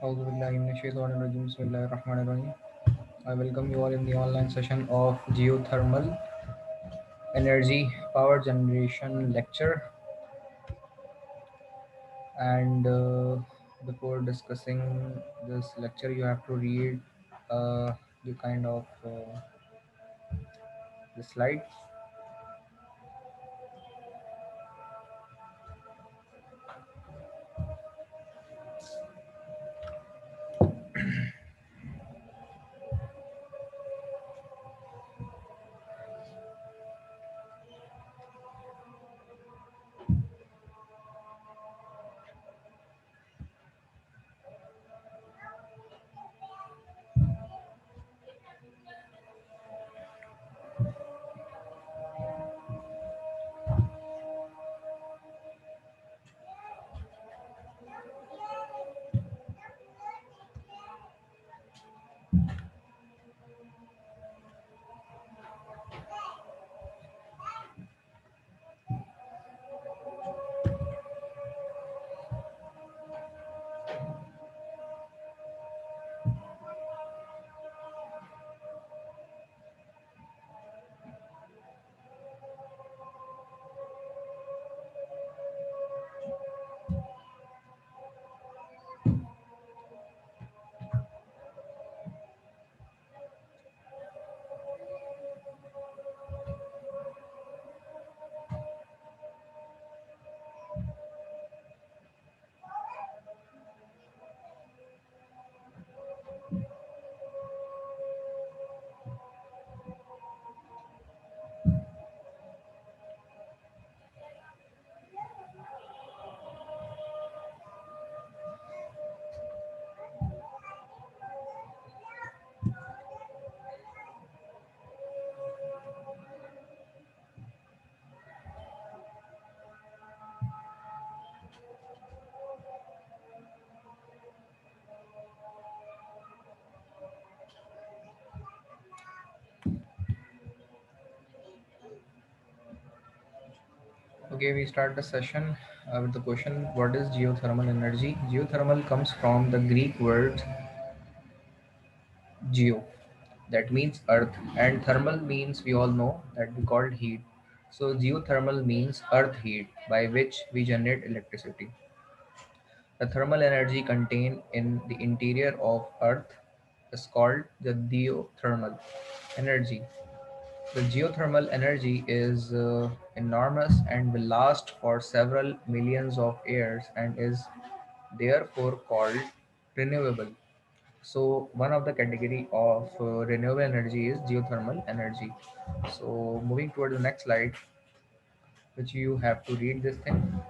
أعوذ بالله من الشيطان الرجيم. بسم الله الرحمن الرحيم. I welcome you all in the online session of geothermal energy power generation lecture. And before discussing this lecture, you have to read the kind of the slide. Okay, we start the session with the question: what is geothermal energy? Geothermal comes from the Greek word geo, that means earth, and thermal means we all know that we called heat. So geothermal means earth heat by which we generate electricity. The thermal energy contained in the interior of earth is called the geothermal energy. The geothermal energy is enormous and will last for several millions of years and is therefore called renewable. So one of the category of renewable energy is geothermal energy. So moving toward the next slide, which you have to read this thing.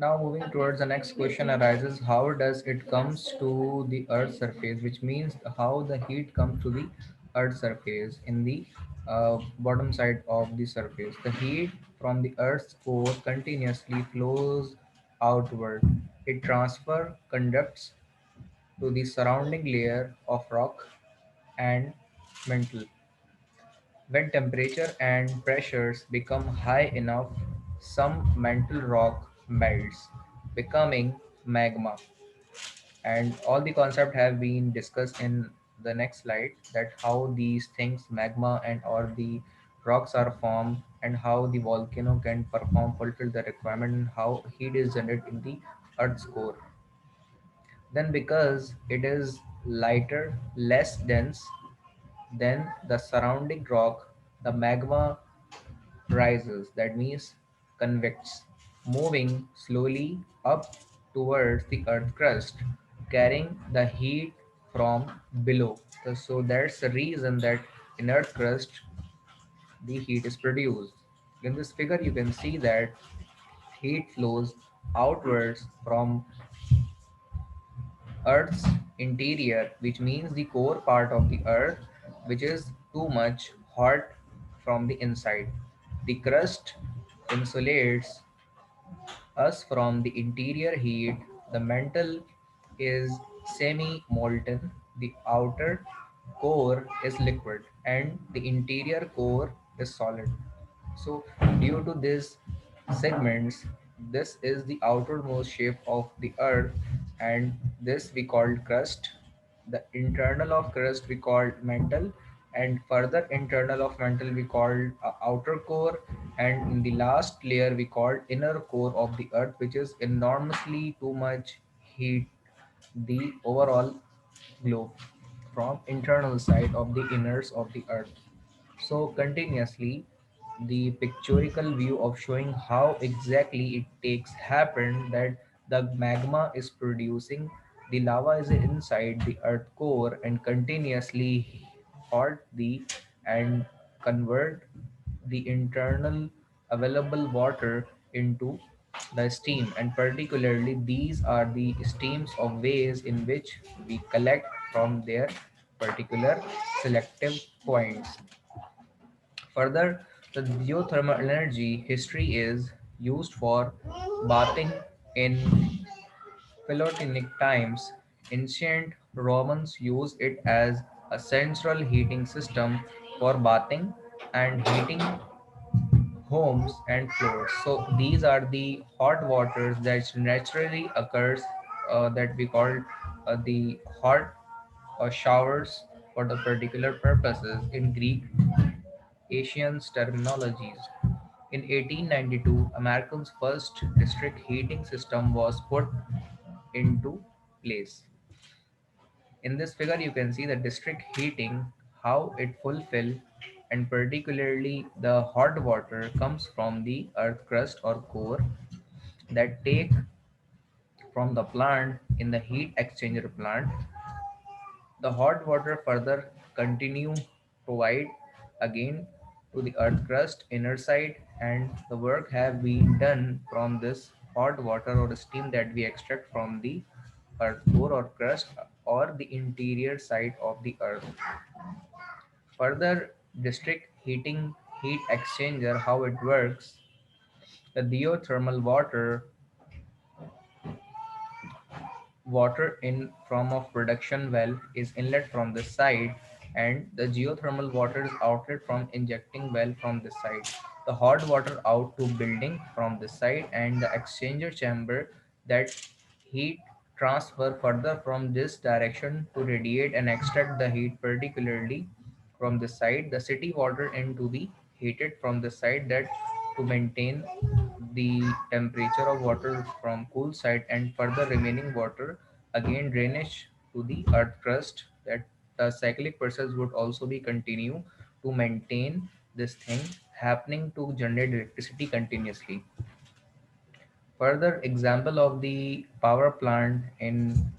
Now moving towards the next question arises, how does it comes to the earth's surface, which means how the heat comes to the earth's surface in the bottom side of the surface. The heat from the earth's core continuously flows outward. It transfer conducts to the surrounding layer of rock and mantle. When temperature and pressures become high enough, some mantle rock melts, becoming magma. And all the concepts have been discussed in the next slide, that how these things, magma and or the rocks are formed, and how the volcano can fulfill the requirement, and how heat is generated in the earth's core. Then because it is lighter, less dense than the surrounding rock, the magma rises, that means convects, moving slowly up towards the earth crust, carrying the heat from below. So that's the reason that in earth crust the heat is produced. In this figure you can see that heat flows outwards from Earth's interior, which means the core part of the Earth, which is too much hot from the inside. The crust insulates us from the interior heat. The mantle is semi molten, the outer core is liquid, and the interior core is solid. So, due to these segments, this is the outermost shape of the earth, and this we called crust. The internal of crust we called mantle, and further internal of mantle we called outer core, and in the last layer we called inner core of the earth, which is enormously too much heat the overall globe from internal side of the inners of the earth. So continuously, the pictorial view of showing how exactly it takes happen, that the magma is producing, the lava is inside the earth core and continuously hot the and convert the internal available water into the steam, and particularly these are the steams of ways in which we collect from their particular selective points. Further, the geothermal energy history is used for bathing in Paleolithic times. Ancient Romans used it as a central heating system for bathing and heating homes and floors. So these are the hot waters that naturally occurs, that we call the hot showers for the particular purposes in Greek Asians terminologies. In 1892, America's first district heating system was put into place. In this figure, you can see the district heating, how it fulfill, and particularly the hot water comes from the earth crust or core that take from the plant in the heat exchanger plant. The hot water further continue provide again to the earth crust inner side, and the work have been done from this hot water or steam that we extract from the earth core or crust or the interior side of the earth. Further, district heating heat exchanger, how it works, the geothermal water in form of production well is inlet from this side, and the geothermal water is outlet from injecting well from this side. The hot water out to building from this side, and the exchanger chamber that heat transfer further from this direction to radiate and extract the heat, particularly from the side the city water into the heated from the side, that to maintain the temperature of water from cool side, and further remaining water again drainage to the earth crust, that the cyclic process would also be continue to maintain this thing happening to generate electricity continuously. Further example of the power plant in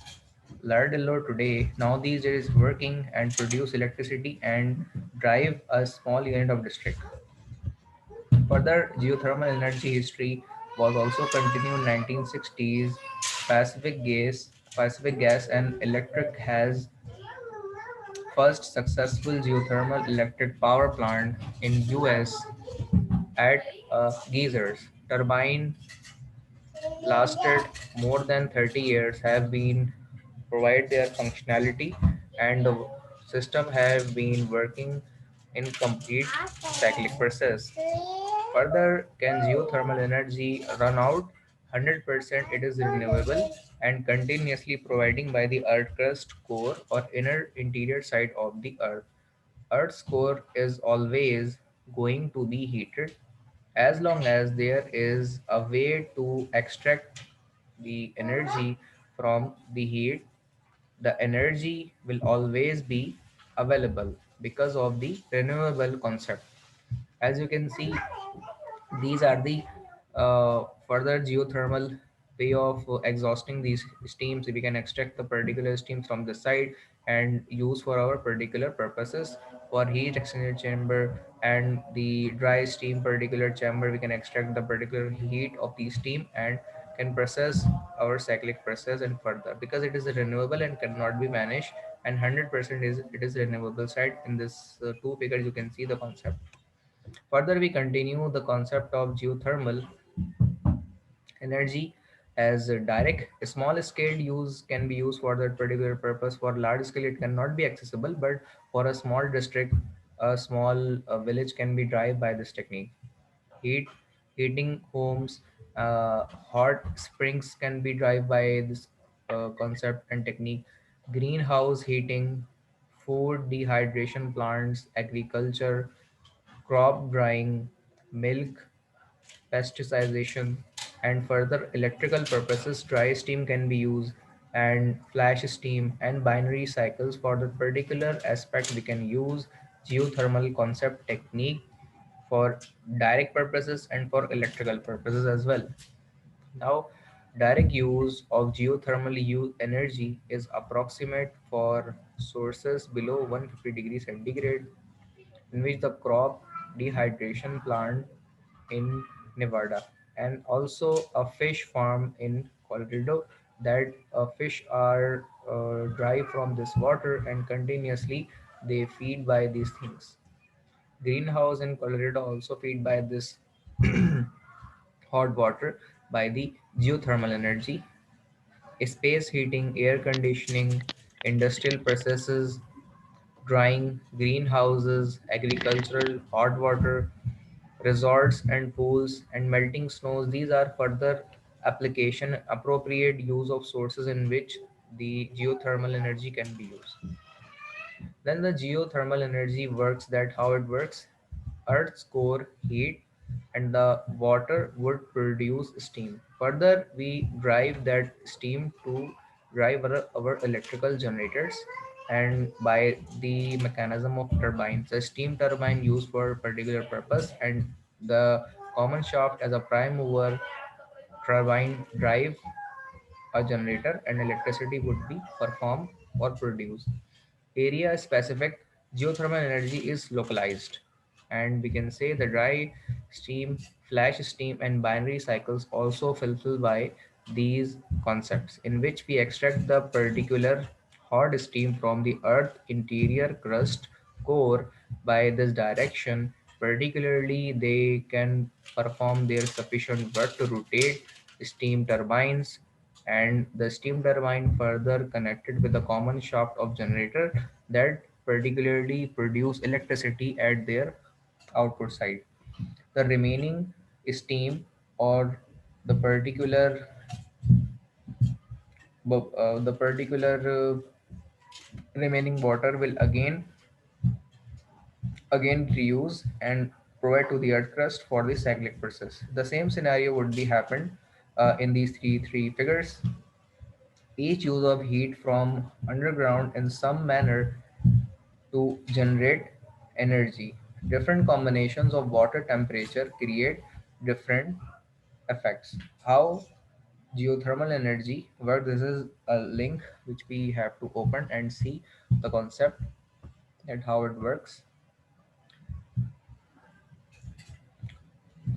Lardillo today now these days working and produce electricity and drive a small unit of district. Further geothermal energy history, was also continued in 1960s. Pacific Gas and Electric has first successful geothermal electric power plant in US at Geysers. Turbine lasted more than 30 years, have been provide their functionality, and the system have been working in complete cyclic process. Further, can geothermal energy run out? 100% it is renewable and continuously providing by the earth crust core or inner interior side of the earth. Earth's core is always going to be heated as long as there is a way to extract the energy from the heat. The energy will always be available because of the renewable concept. As you can see, these are the further geothermal way of exhausting these steams. We can extract the particular steams from the side and use for our particular purposes. For heat exchanger chamber and the dry steam particular chamber, we can extract the particular heat of the steam and can process our cyclic process and further, because it is a renewable and cannot be managed, and 100% is it is renewable side. In this two figures you can see the concept. Further, we continue the concept of geothermal energy as a direct. Small scale use can be used for that particular purpose. For large scale, it cannot be accessible, but for a small district, a small village can be drive by this technique. Heat, heating homes, hot springs can be drive by this concept and technique. Greenhouse heating, food dehydration plants, agriculture, crop drying, milk pasteurization, and further electrical purposes. Dry steam can be used, and flash steam and binary cycles. For the particular aspect, we can use geothermal concept technique for direct purposes and for electrical purposes as well. Now, direct use of geothermal energy is approximate for sources below 150 degrees centigrade, in which the crop dehydration plant in Nevada, and also a fish farm in Colorado, that fish are dry from this water and continuously they feed by these things. Greenhouse in Colorado also feed by this hot water by the geothermal energy. Space heating, air conditioning, industrial processes, drying, greenhouses, agricultural, hot water, resorts and pools, and melting snows. These are further application appropriate use of sources in which the geothermal energy can be used. Then the geothermal energy works, that how it works. Earth's core heat and the water would produce steam. Further, we drive that steam to drive our electrical generators, and by the mechanism of turbines. A steam turbine used for a particular purpose, and the common shaft as a prime mover turbine drive a generator, and electricity would be performed or produced. Area specific geothermal energy is localized, and we can say the dry steam, flash steam, and binary cycles also fulfill by these concepts, in which we extract the particular hot steam from the earth interior crust core. By this direction particularly, they can perform their sufficient work to rotate steam turbines, and the steam turbine further connected with a common shaft of generator that particularly produce electricity at their output side. The remaining steam, or the particular the particular remaining water will again reuse and provide to the earth crust for the cyclic process. The same scenario would be happened in these three figures. Each use of heat from underground in some manner to generate energy. Different combinations of water temperature create different effects. How geothermal energy works? This is a link which we have to open and see the concept and how it works.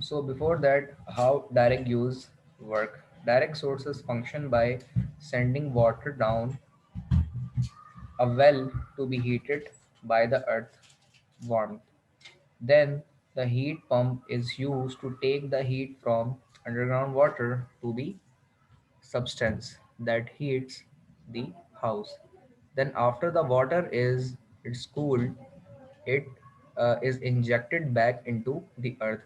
So before that, how direct use work? Direct sources function by sending water down a well to be heated by the earth warmth. Then the heat pump is used to take the heat from underground water to the substance that heats the house. Then after the water is it's cooled, it is injected back into the earth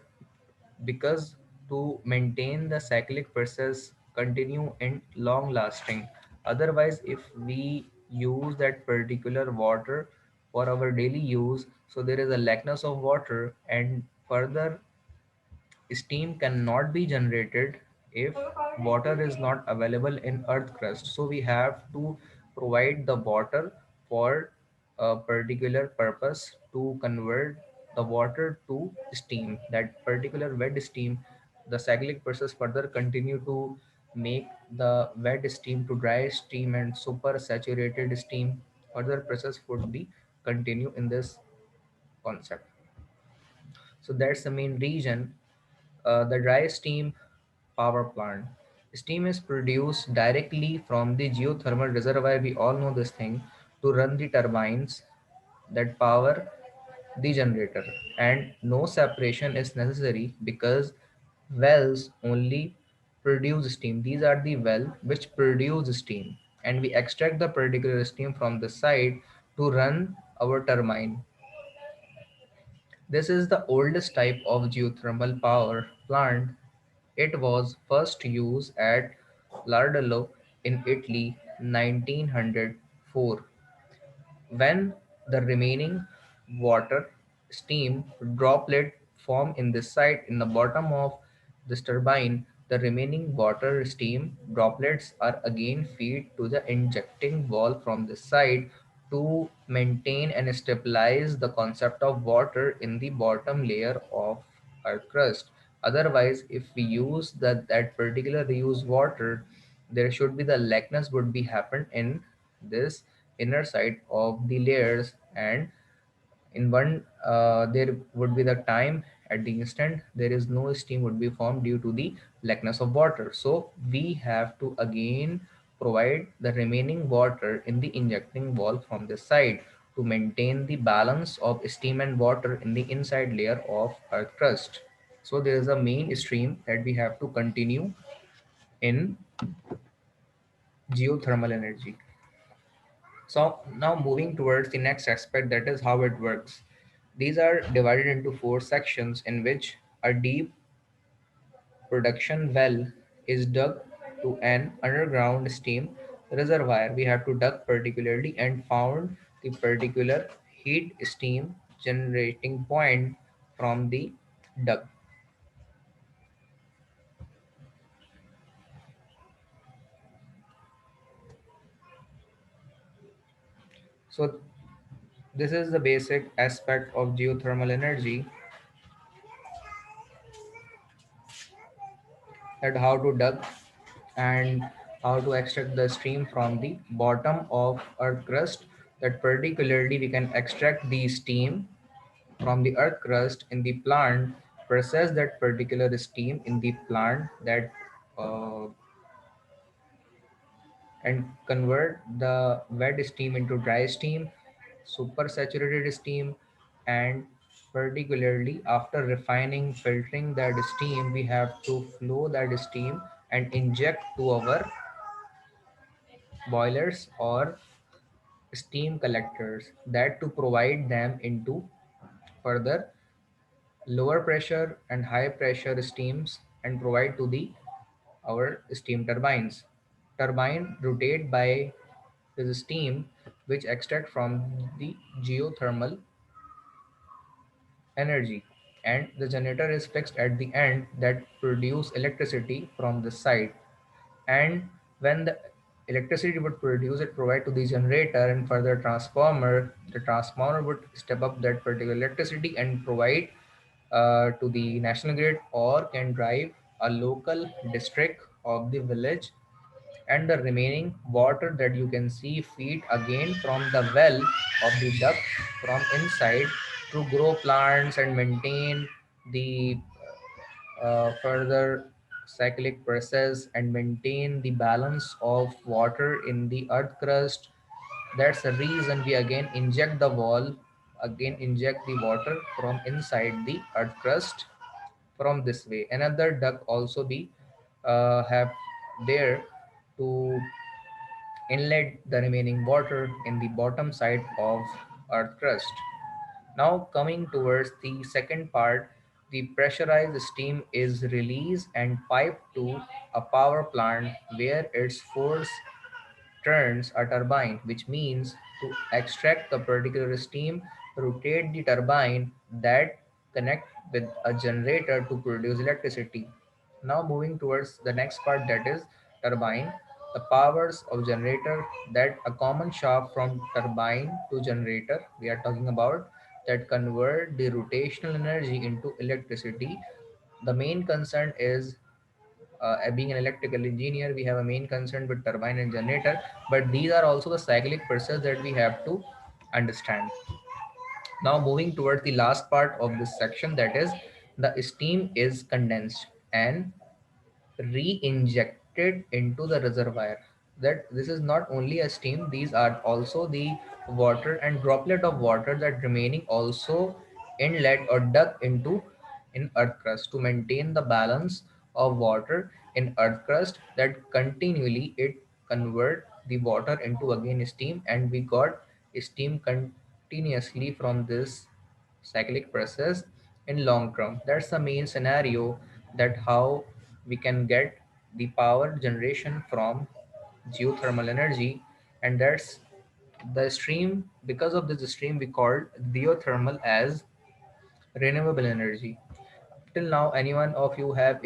because to maintain the cyclic process continue and long lasting. Otherwise, if we use that particular water for our daily use, so there is a lackness of water, and further steam cannot be generated if water is not available in earth crust. So we have to provide the water for a particular purpose to convert the water to steam. That particular wet steam, the cyclic process further continue to make the wet steam to dry steam and super saturated steam. Further process would be continue in this concept. So that's the main reason. The dry steam power plant. Steam is produced directly from the geothermal reservoir. We all know this thing to run the turbines that power the generator, and no separation is necessary because wells only produce steam. These are the well which produce steam, and we extract the particular steam from the side to run our turbine. This is the oldest type of geothermal power plant. It was first used at Lardolo in Italy 1904. When the remaining water steam droplet form in this side in the bottom of this turbine, the remaining water steam droplets are again feed to the injecting valve from this side to maintain and stabilize the concept of water in the bottom layer of earth crust. Otherwise, if we use that particular reused water, there should be the lackness would be happen in this inner side of the layers, and in one there would be the time at the instant there is no steam would be formed due to the lackness of water. So we have to again provide the remaining water in the injecting valve from this side to maintain the balance of steam and water in the inside layer of earth crust. So there is a main stream that we have to continue in geothermal energy. So now moving towards the next aspect, that is how it works. These are divided into four sections in which a deep production well is dug to an underground steam reservoir. We have to dug particularly and found the particular heat steam generating point from the dug. So this is the basic aspect of geothermal energy, that how to dug and how to extract the stream from the bottom of earth crust. That particularly we can extract the steam from the earth crust in the plant, process that particular steam in the plant, that uh, and convert the wet steam into dry steam, super saturated steam, and particularly after refining, filtering that steam, we have to flow that steam and inject to our boilers or steam collectors, that to provide them into further lower pressure and high pressure steams and provide to the our steam turbines. Turbine rotate by the steam which extract from the geothermal energy, and the generator is fixed at the end that produce electricity from the side. And when the electricity would produce it provide to the generator and further transformer, the transformer would step up that particular electricity and provide to the national grid or can drive a local district of the village. And the remaining water that you can see feed again from the well of the duct from inside to grow plants and maintain the further cyclic process and maintain the balance of water in the earth crust. That's the reason we again inject the wall, again inject the water from inside the earth crust from this way. Another duct also be have there to inlet the remaining water in the bottom side of earth crust. Now coming towards the second part, the pressurized steam is released and piped to a power plant where its force turns a turbine, which means to extract the particular steam, rotate the turbine that connect with a generator to produce electricity. Now moving towards the next part, that is turbine. The powers of generator, that a common shaft from turbine to generator we are talking about, that convert the rotational energy into electricity. The main concern is being an electrical engineer, we have a main concern with turbine and generator, but these are also the cyclic process that we have to understand. Now moving towards the last part of this section, that is the steam is condensed and re-injected into the reservoir. That this is not only a steam, these are also the water and droplet of water that remaining also inlet or duct into in earth crust to maintain the balance of water in earth crust, that continually it convert the water into again steam, and we got steam continuously from this cyclic process in long term. That's the main scenario, that how we can get the power generation from geothermal energy. And that's the stream. Because of this stream we called geothermal as renewable energy. Till now, anyone of you have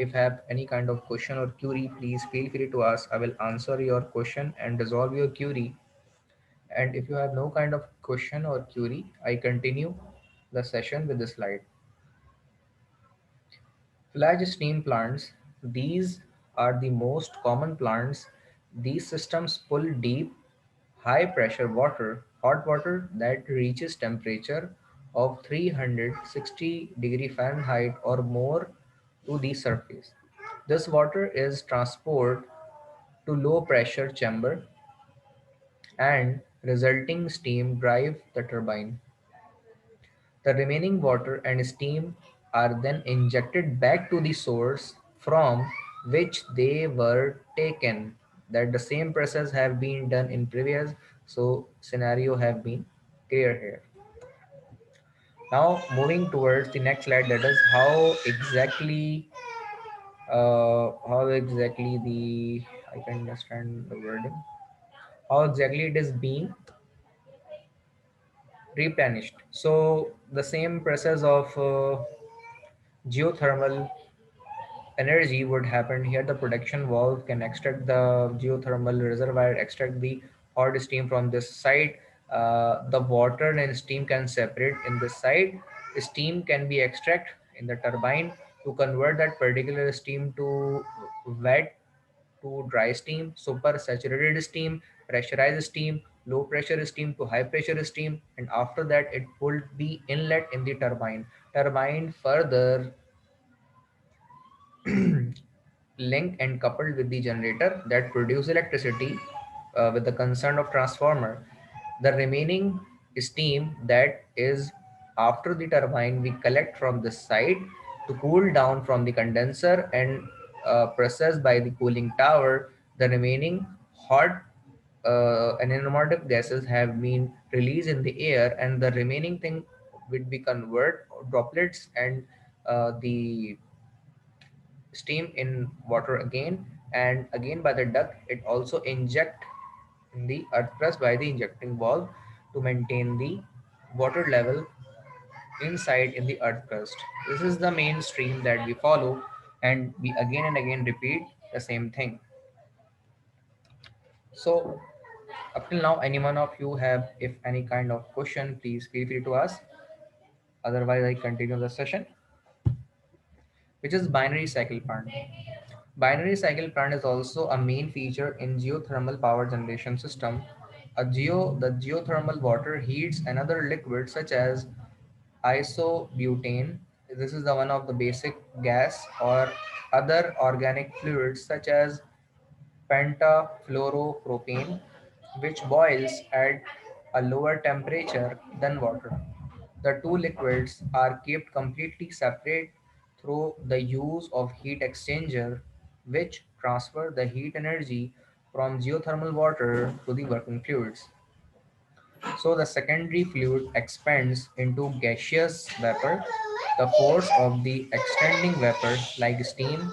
any kind of question or query, please feel free to ask. I will answer your question and resolve your query. And if you have no kind of question or query, I continue the session with the slide. Flash steam plants, these are the most common plants. These systems pull deep, high pressure water, hot water that reaches temperature of 360 degree Fahrenheit or more to the surface. This water is transported to low pressure chamber and resulting steam drive the turbine. The remaining water and steam are then injected back to the source from which they were taken. That the same process have been done in previous, so scenario have been clear here. Now moving towards the next slide, that is how exactly the I can understand the wording, how exactly it is being replenished. So the same process of geothermal energy would happen here. The production valve can extract the geothermal reservoir, extract the hot steam from this side. The water and steam can separate in this side. Steam can be extract in the turbine to convert that particular steam to wet to dry steam, super saturated steam, pressurized steam, low pressure steam to high pressure steam, and after that it would be inlet in the turbine. Turbine further linked and coupled with the generator that produce electricity with the concern of transformer. The remaining steam that is after the turbine we collect from the side to cool down from the condenser and processed by the cooling tower. The remaining hot and aromatic gases have been released in the air, and the remaining thing would be convert droplets and the steam in water again, and again by the duct it also inject in the earth crust by the injecting valve to maintain the water level inside in the earth crust. This is the main stream that we follow, and we again and again repeat the same thing. So up till now, any one of you have if any kind of question, please feel free to ask. Otherwise I continue the session, which is binary cycle plant. Binary cycle plant is also a main feature in geothermal power generation system. The geothermal water heats another liquid such as isobutane This is the one of the basic gas or other organic fluids such as pentafluoropropane, which boils at a lower temperature than water. The two liquids are kept completely separate through the use of heat exchanger, which transfer the heat energy from geothermal water to the working fluids. So the secondary fluid expands into gaseous vapor. The force of the extending vapor, like steam,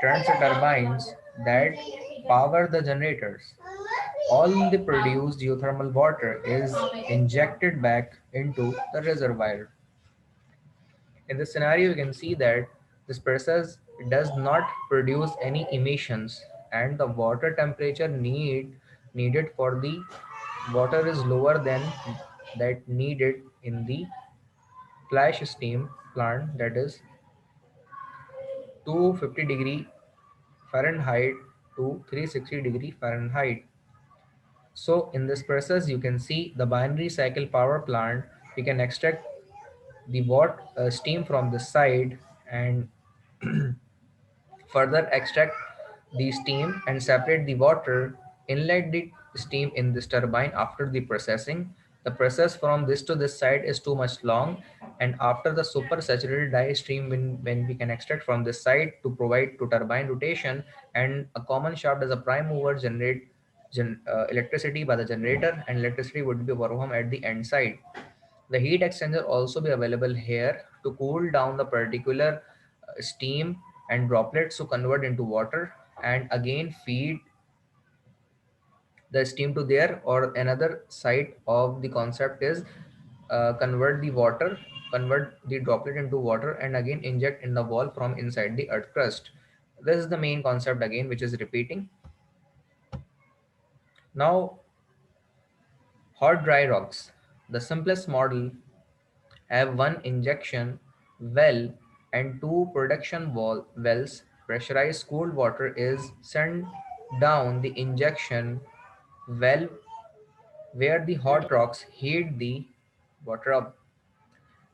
turns the turbines that power the generators. All the produced geothermal water is injected back into the reservoir. In this scenario, you can see that this process does not produce any emissions, and the water temperature needed for the water is lower than that needed in the flash steam plant, that is 250 degree Fahrenheit to 360 degree Fahrenheit. So in this process, you can see the binary cycle power plant. We can extract the steam from the side and further extract the steam and separate the water, inlet the steam in this turbine after the processing. The process from this to this side is too much long, and after the super saturated dye stream, when we can extract from this side to provide to turbine rotation, and a common shaft as a prime mover generate electricity by the generator, and electricity would be performed at the end side. The heat exchanger also be available here to cool down the particular steam and droplets to convert into water and again feed the steam to there, or another side of the concept is convert the water, convert the droplet into water and again inject in the wall from inside the earth crust. This is the main concept again which is repeating. Now, hot dry rocks. The simplest model have one injection well and two production wells. Pressurized cooled water is sent down the injection well where the hot rocks heat the water up.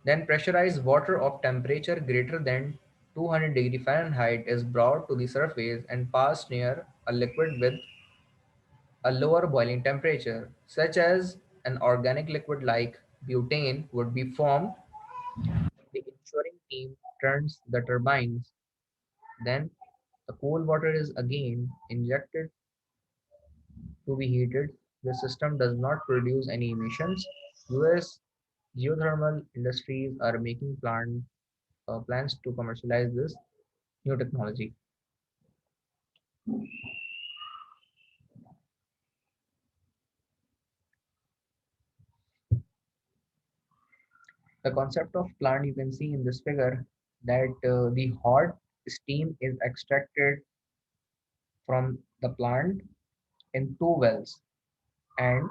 Then pressurized water of temperature greater than 200 degree Fahrenheit is brought to the surface and passed near a liquid with a lower boiling temperature, such as an organic liquid like butane would be formed. The ensuring team turns the turbines. Then the cold water is again injected to be heated. The system does not produce any emissions. US geothermal industries are making plans to commercialize this new technology. The concept of plant you can see in this figure that the hot steam is extracted from the plant in two wells, and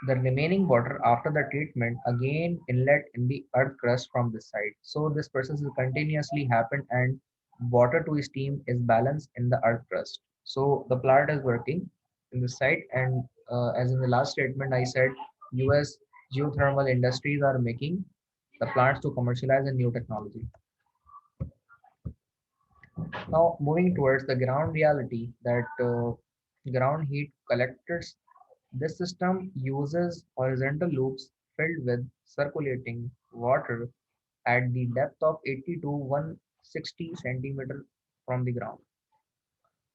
the remaining water after the treatment again inlet in the earth crust from this side. So this process will continuously happen and water to steam is balanced in the earth crust. So the plant is working in the site, and as in the last statement I said, US geothermal industries are making the plants to commercialize a new technology. Now moving towards the ground reality, that ground heat collectors. This system uses horizontal loops filled with circulating water at the depth of 80 to 160 centimeter from the ground.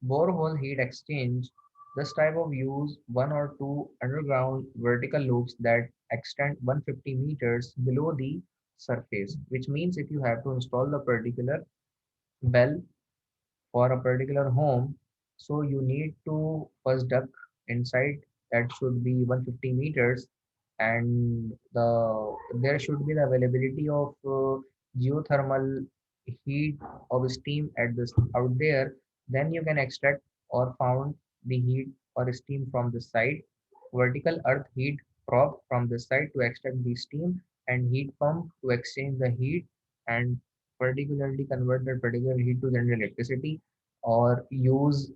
Borehole heat exchange. This type of use one or two underground vertical loops that extend 150 meters below the surface, which means if you have to install the particular well for a particular home, so you need to first duct inside that should be 150 meters, and there should be the availability of geothermal heat of steam at this out there. Then you can extract or found the heat or steam from the side. Vertical earth heat probe from the side to extract the steam, and heat pump to exchange the heat and particularly convert that particular heat to generate electricity, or use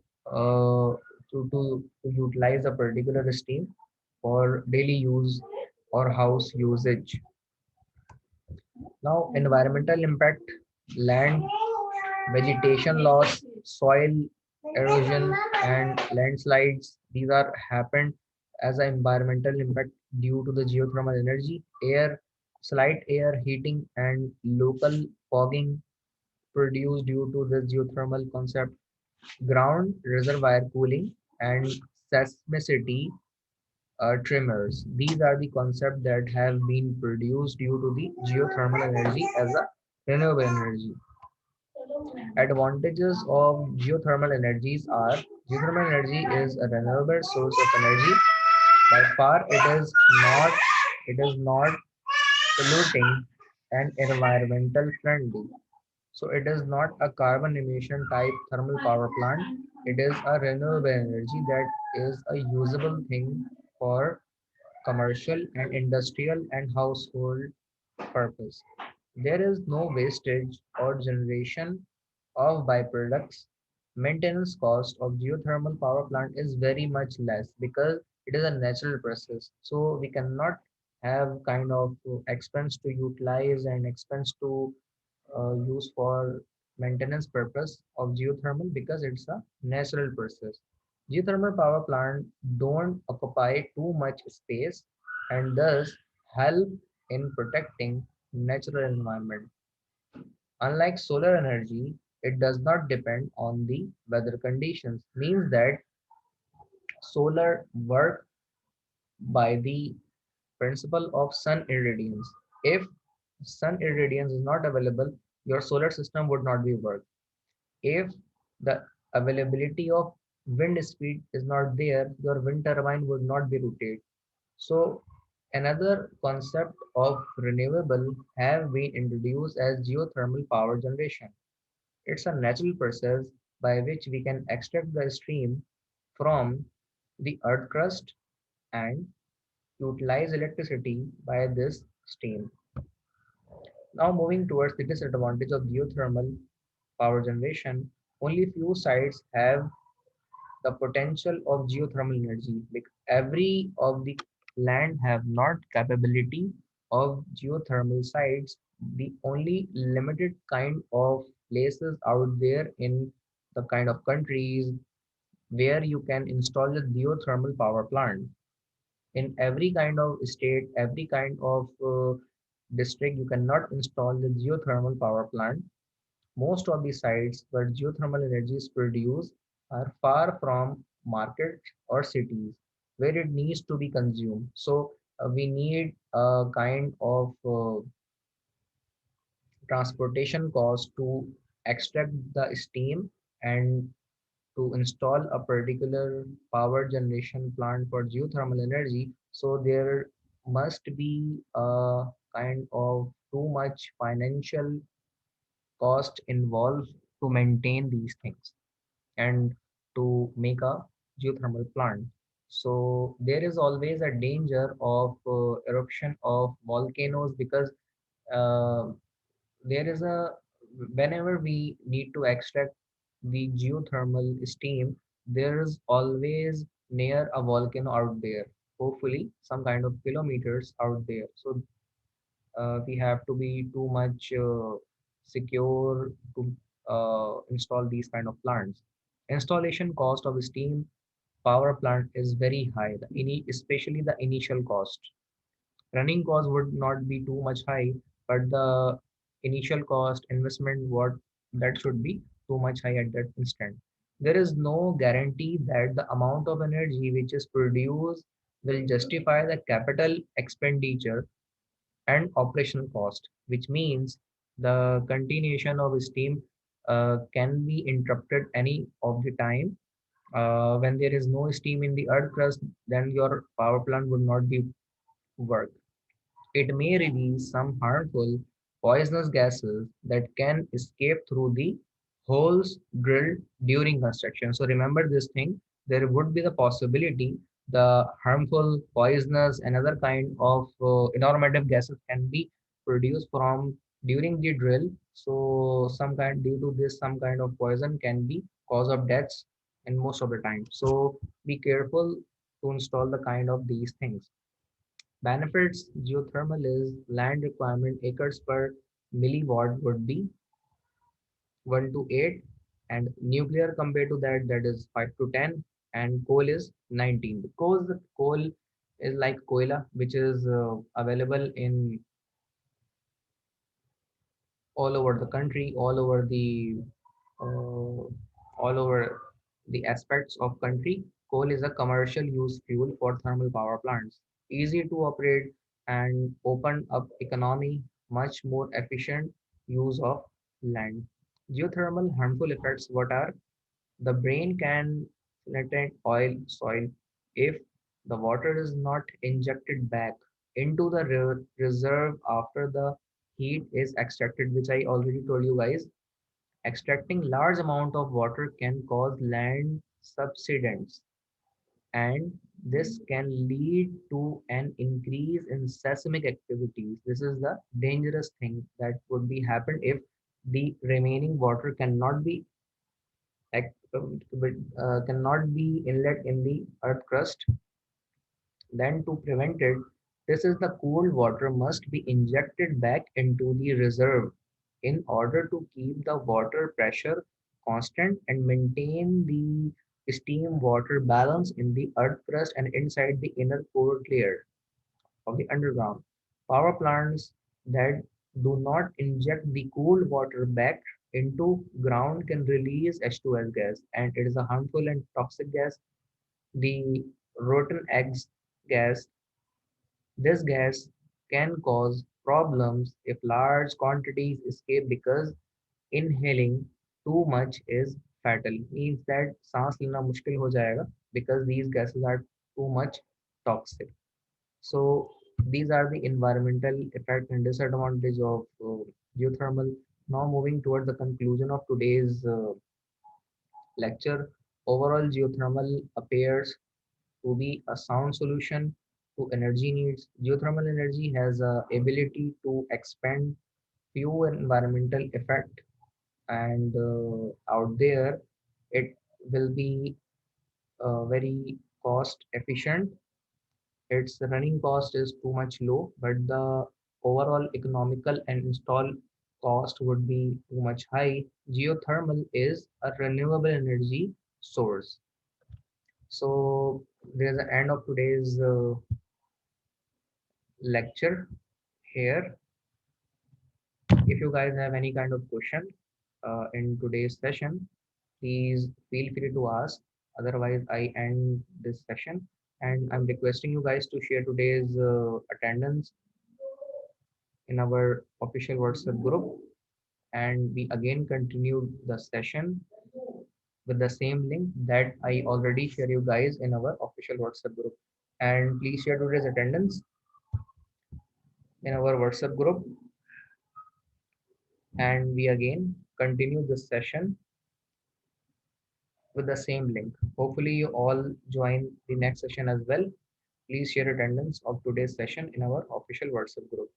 to utilize a particular steam for daily use or house usage. Now, environmental impact, land, vegetation loss, soil erosion, and landslides. These are happened as an environmental impact due to the geothermal energy. Air, slight air heating, and local fogging produced due to the geothermal concept. Ground reservoir cooling and seismicity tremors. These are the concepts that have been produced due to the geothermal energy as a renewable energy. Advantages of geothermal energies are geothermal energy is a renewable source of energy. By far, it is not polluting and environmental friendly. So it is not a carbon emission type thermal power plant. It is a renewable energy that is a usable thing for commercial and industrial and household purpose. There is no wastage or generation of byproducts. Maintenance cost of geothermal power plant is very much less because it is a natural process. So we cannot have kind of expense to utilize and expense to use for maintenance purpose of geothermal because it's a natural process. Geothermal power plant don't occupy too much space and thus help in protecting natural environment. Unlike solar energy, it does not depend on the weather conditions. Means that solar work by the principle of sun irradiance. If sun irradiance is not available, your solar system would not be work. If the availability of wind speed is not there, your wind turbine would not be rotate. So another concept of renewable have been introduced as geothermal power generation. It's a natural process by which we can extract the stream from the earth crust and utilize electricity by this steam. Now moving towards the disadvantage of geothermal power generation, only few sites have the potential of geothermal energy. Like every of the land have not capability of geothermal sites. The only limited kind of places out there in the kind of countries where you can install the geothermal power plant. In every kind of state, every kind of district, you cannot install the geothermal power plant. Most of the sites where geothermal energy is produced are far from markets or cities where it needs to be consumed. So we need a kind of transportation cost to extract the steam and to install a particular power generation plant for geothermal energy. So there must be a kind of too much financial cost involved to maintain these things and to make a geothermal plant. So there is always a danger of eruption of volcanoes because uh, there is a whenever we need to extract the geothermal steam, there is always near a volcano out there. Hopefully, some kind of kilometers out there. So we have to be too much secure to install these kind of plants. Installation cost of a steam power plant is very high, especially the initial cost. Running cost would not be too much high, but the initial cost investment what that should be too much high at that instant. There is no guarantee that the amount of energy which is produced will justify the capital expenditure and operational cost, which means the continuation of steam can be interrupted any of the time. When there is no steam in the earth crust, then your power plant would not be work. It may release some harmful poisonous gases that can escape through the holes drilled during construction. So remember this thing, there would be the possibility the harmful poisonous and other kind of normative gases can be produced from during the drill. So some kind due to this some kind of poison can be cause of deaths in most of the time. So be careful to install the kind of these things. Benefits geothermal is land requirement acres per milliwatt would be 1 to 8, and nuclear compared to that, that is 5 to 10, and coal is 19, because the coal is like koila, which is available in all over the country, uh, all over the aspects of country. Coal is a commercial use fuel for thermal power plants, easy to operate and open up economy, much more efficient use of land. Geothermal harmful effects, what are? The brain can filtrate oil soil if the water is not injected back into the reserve after the heat is extracted, which I already told you guys. Extracting large amount of water can cause land subsidence, and this can lead to an increase in seismic activities. This is the dangerous thing that would be happen if the remaining water cannot be cannot be inlet in the earth crust. Then to prevent it, this is the cool water must be injected back into the reserve in order to keep the water pressure constant and maintain the steam water balance in the earth crust and inside the inner core layer of the underground. Power plants that do not inject the cooled water back into ground can release H2S gas, and it is a harmful and toxic gas. The rotten eggs gas. This gas can cause problems if large quantities escape, because inhaling too much is fatal. Means that सांस लेना मुश्किल हो जाएगा because these gases are too much toxic. So these are the environmental effect and disadvantage of geothermal. Now moving toward the conclusion of today's lecture, overall geothermal appears to be a sound solution to energy needs. Geothermal energy has a ability to expand few environmental effect, and out there it will be very cost efficient. Its running cost is too much low, but the overall economical and install cost would be too much high. Geothermal is a renewable energy source. So there's the end of today's lecture here. If you guys have any kind of question in today's session, please feel free to ask. Otherwise, I end this session, and I'm requesting you guys to share today's attendance in our official WhatsApp group. And we again continue the session with the same link that I already share you guys in our official WhatsApp group. And please share today's attendance in our WhatsApp group, and we again continue this session with the same link. Hopefully, you all join the next session as well. Please share attendance of today's session in our official WhatsApp group.